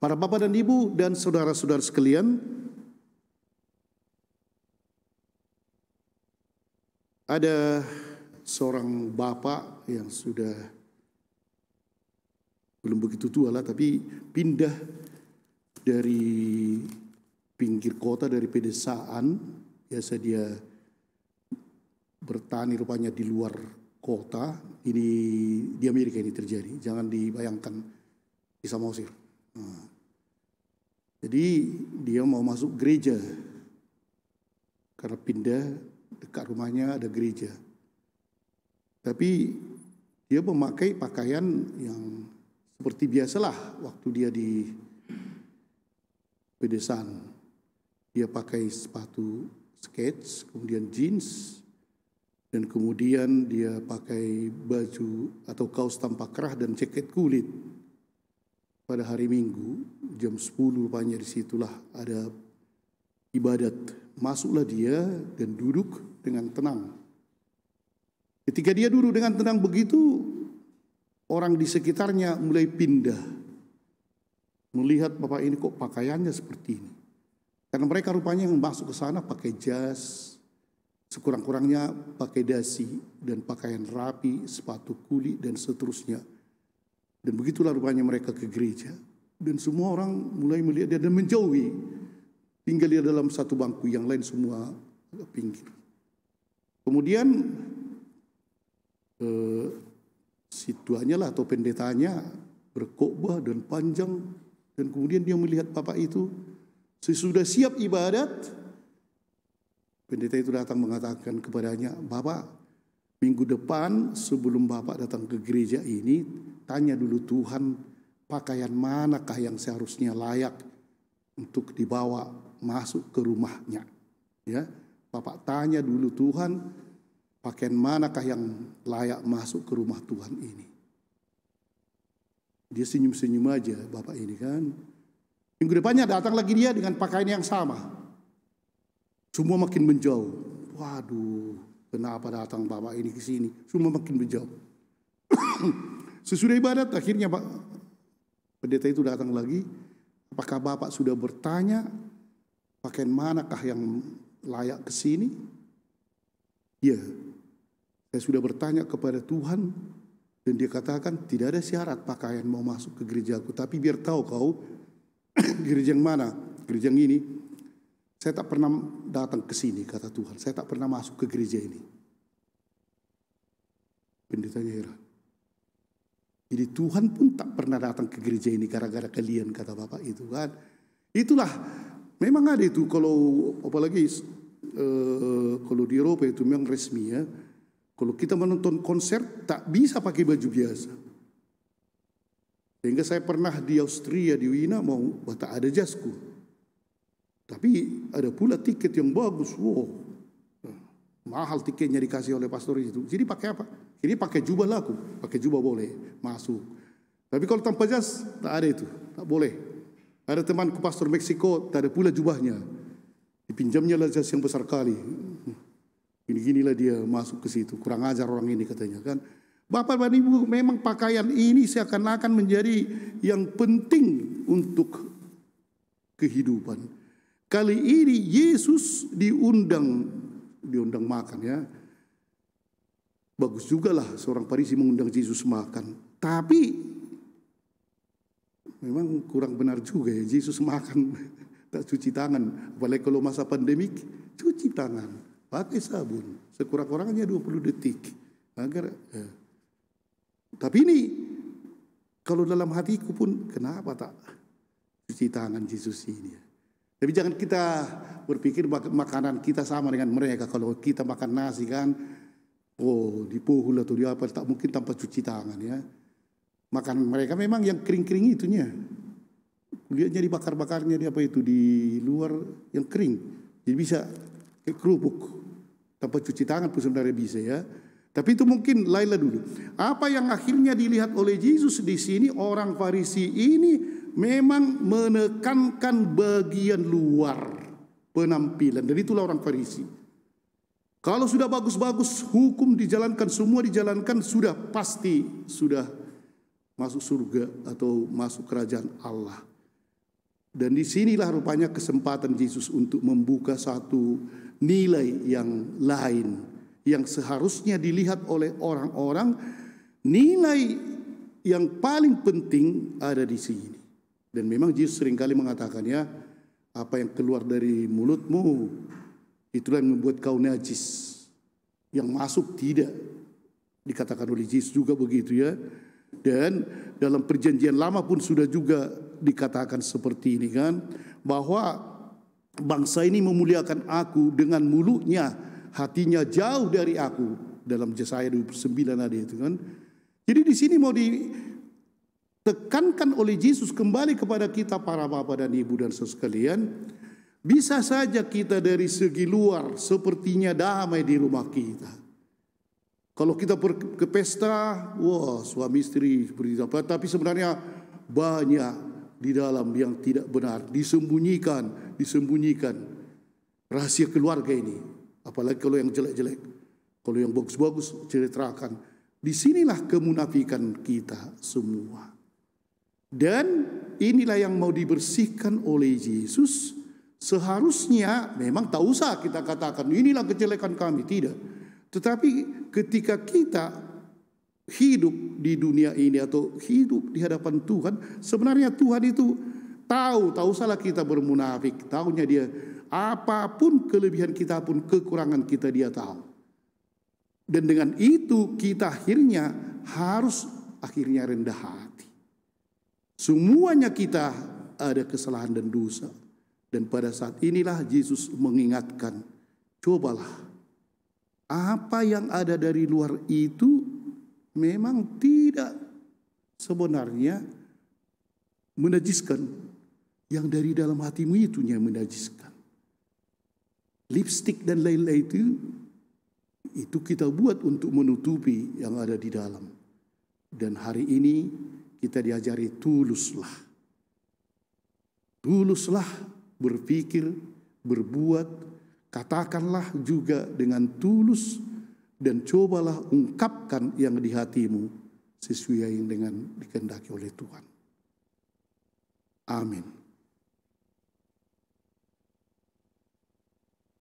Para bapak dan ibu dan saudara-saudara sekalian, ada seorang bapak yang sudah belum begitu tua lah, tapi pindah dari pinggir kota, dari pedesaan. Biasa dia bertani rupanya di luar kota. Ini di Amerika ini terjadi. Jangan dibayangkan di Samosir. Jadi dia mau masuk gereja karena pindah, dekat rumahnya ada gereja. Tapi dia memakai pakaian yang seperti biasalah waktu dia di pedesaan. Dia pakai sepatu skate, kemudian jeans, dan kemudian dia pakai baju atau kaos tanpa kerah dan jaket kulit. Pada hari Minggu jam 10 rupanya disitulah ada ibadat. Masuklah dia dan duduk dengan tenang. Ketika dia duduk dengan tenang begitu, orang di sekitarnya mulai pindah. Melihat bapak ini kok pakaiannya seperti ini. Karena mereka rupanya yang masuk ke sana pakai jas, sekurang-kurangnya pakai dasi dan pakaian rapi, sepatu kulit dan seterusnya. Dan begitulah rupanya mereka ke gereja. Dan semua orang mulai melihat dia dan menjauhi. Tinggal dia dalam satu bangku, yang lain semua agak pinggir. Kemudian si tuannya lah atau pendetanya berkhotbah dan panjang. Dan kemudian dia melihat bapak itu sesudah siap ibadat. Pendeta itu datang mengatakan kepadanya, "Bapak, minggu depan sebelum bapak datang ke gereja ini, tanya dulu Tuhan pakaian manakah yang seharusnya layak untuk dibawa masuk ke rumahnya." Ya, bapak tanya dulu Tuhan pakaian manakah yang layak masuk ke rumah Tuhan ini. Dia senyum-senyum aja bapak ini kan. Minggu depannya datang lagi dia dengan pakaian yang sama. Semua makin menjauh. Waduh, kenapa datang bapak ini ke sini? Semua makin menjauh. Sesudah ibadat akhirnya Pak pendeta itu datang lagi. Apakah bapak sudah bertanya pakaian manakah yang layak ke sini? Ya, saya sudah bertanya kepada Tuhan dan dia katakan tidak ada syarat pakaian mau masuk ke gerejaku. Tapi biar tahu kau gereja yang mana, gereja yang ini. Saya tak pernah datang ke sini, kata Tuhan. Saya tak pernah masuk ke gereja ini. Pendetanya heran. Jadi Tuhan pun tak pernah datang ke gereja ini gara-gara kalian, kata bapak itu kan. Itulah, memang ada itu kalau apalagi kalau di Eropa itu memang resmi ya. Kalau kita menonton konser tak bisa pakai baju biasa. Sehingga saya pernah di Austria, di Wina mau tak ada jasku. Tapi ada pula tiket yang bagus. Wow. Mahal tiketnya dikasih oleh pastor itu. Jadi pakai apa? Ini pakai jubah laku. Pakai jubah boleh masuk. Tapi kalau tanpa jas tak ada itu. Tak boleh. Ada temanku pastor Meksiko tak ada pula jubahnya. Dipinjamnya lah jas yang besar kali. Gini-ginilah dia masuk ke situ. Kurang ajar orang ini katanya kan. Bapak dan Ibu, memang pakaian ini seakan-akan menjadi yang penting untuk kehidupan. Kali ini Yesus diundang makan ya. Bagus juga lah seorang Farisi mengundang Yesus makan. Tapi memang kurang benar juga ya Yesus makan tak cuci tangan. Apalagi kalau masa pandemik, cuci tangan, pakai sabun. Sekurang-kurangnya 20 detik. Agar tapi ini kalau dalam hatiku pun kenapa tak cuci tangan Yesus ini ya. Tapi jangan kita berpikir makanan kita sama dengan mereka. Kalau kita makan nasi kan, oh di pohul atau di apa, tak mungkin tanpa cuci tangan ya. Makanan mereka memang yang kering-kering itunya. Kulitnya dibakar-bakarnya di apa itu di luar yang kering. Jadi bisa kayak kerupuk. Tanpa cuci tangan pun sebenarnya bisa ya. Tapi itu mungkin lainlah dulu. Apa yang akhirnya dilihat oleh Yesus di sini, orang Farisi ini memang menekankan bagian luar penampilan. Dan itulah orang Farisi. Kalau sudah bagus-bagus, hukum dijalankan, semua dijalankan, sudah pasti sudah masuk surga atau masuk kerajaan Allah. Dan disinilah rupanya kesempatan Yesus untuk membuka satu nilai yang lain, yang seharusnya dilihat oleh orang-orang. Nilai yang paling penting ada di sini. Dan memang Yesus seringkali mengatakan, ya, apa yang keluar dari mulutmu, itulah yang membuat kau najis. Yang masuk tidak. Dikatakan oleh Yesus juga begitu, ya. Dan dalam perjanjian lama pun sudah juga dikatakan seperti ini, kan, bahwa bangsa ini memuliakan aku dengan mulutnya, hatinya jauh dari aku, dalam Yesaya 29 ada itu, kan. Jadi di sini mau ditekankan oleh Yesus kembali kepada kita para bapak dan ibu dan saudara sekalian, bisa saja kita dari segi luar sepertinya damai di rumah kita. Kalau kita ke pesta, wah, suami istri seperti apa, tapi sebenarnya banyak di dalam yang tidak benar, disembunyikan rahasia keluarga ini. Apalagi kalau yang jelek-jelek, kalau yang bagus-bagus ceritakan. Disinilah kemunafikan kita semua. Dan inilah yang mau dibersihkan oleh Yesus. Seharusnya memang tak usah kita katakan inilah kejelekan kami, tidak. Tetapi ketika kita hidup di dunia ini atau hidup di hadapan Tuhan, sebenarnya Tuhan itu tahu, tak usahlah kita bermunafik. Tahunya dia apapun kelebihan kita pun kekurangan kita dia tahu. Dan dengan itu kita akhirnya harus rendah hati. Semuanya kita ada kesalahan dan dosa. Dan pada saat inilah Yesus mengingatkan, cobalah apa yang ada dari luar itu memang tidak sebenarnya menajiskan. Yang dari dalam hatimu itu yang menajiskan. Lipstik dan lain-lain itu kita buat untuk menutupi yang ada di dalam. Dan hari ini kita diajari tuluslah. Tuluslah berpikir, berbuat. Katakanlah juga dengan tulus dan cobalah ungkapkan yang di hatimu sesuai dengan dikehendaki oleh Tuhan. Amin.